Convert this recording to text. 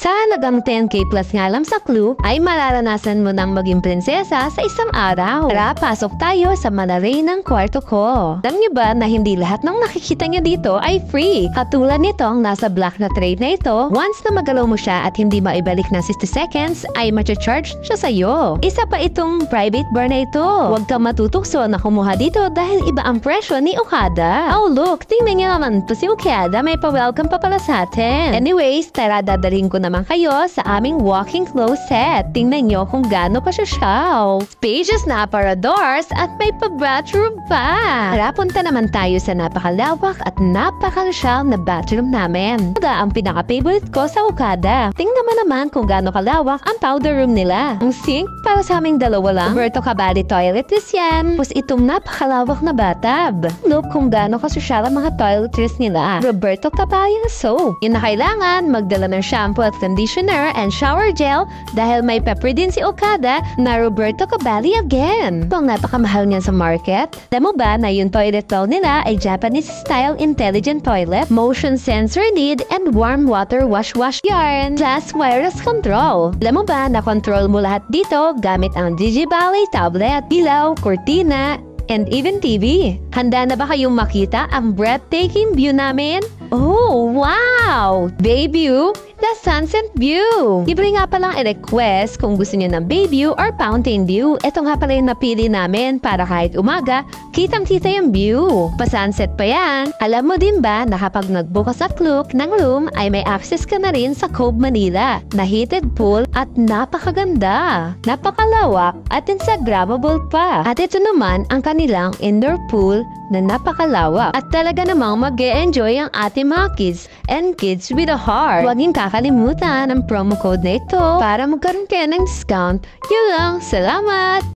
Sa halagang 10K plus nga lang sa clue, ay mararanasan mo nang maging prinsesa sa isang araw. Tara, pasok tayo sa malaray ng kwarto ko. Alam niyo ba na hindi lahat ng nakikita niyo dito ay free? Katulad nitong nasa black na tray na ito, once na magalaw mo siya at hindi maibalik ng 60 seconds, ay ma-charge siya sa'yo. Isa pa itong private bar na ito. Huwag kang matutukso na kumuha dito dahil iba ang presyo ni Okada. Oh look, tingnan niyo naman to si Okada, may pa-welcome pa pala sa atin. Anyways, tara dadalhin ko naman kayo sa aming walking closet. Tingnan nyo kung gaano pa siya shelf. Spacious na aparadors at may pa-bathroom pa. Tara, punta naman tayo sa napakalawak at napaka-social na bathroom namin. Ito ang pinaka-favorite ko sa Okada. Tingnan mo naman kung gaano kalawak ang powder room nila. Ang sink para sa aming dalawa lang. Roberto Cavalli toiletries yan. Tapos itong napakalawak na bathtub. Look kung gaano kasosyal ang mga toiletries nila. Roberto Cavalli soap. Yun na kailangan magdala ng shampoo at conditioner and shower gel dahil may pepper din si Okada na Roberto Cavalli again. Ito ang napakamahal niyan sa market. Alam mo ba na yung toilet bowl nila ay Japanese style intelligent toilet, motion sensor lid, and warm water wash yarn, plus wireless control. Alam mo ba na control mo lahat dito gamit ang Digibally tablet, ilaw, cortina, and even TV. Handa na ba kayong makita ang breathtaking view namin? Oh, wow! Bay view, the sunset view. Libre nga palang i-request kung gusto niyo ng bay view or fountain view. Ito nga pala yung napili namin para kahit umaga, kitang-kita yung view. Pa-sunset pa yan. Alam mo din ba na kapag nagbukas sa Klook ng room ay may access ka na rin sa Cove Manila na heated pool at napakaganda. Napakalawak at Instagrammable pa. At ito naman ang kanilang indoor pool na napakalawak. At talaga namang mag-e-enjoy ang ating mga kids and kids with a heart. Huwag niyong kakalimutan ang promo code na ito para magkaroon kayo ng discount. Yun lang, salamat!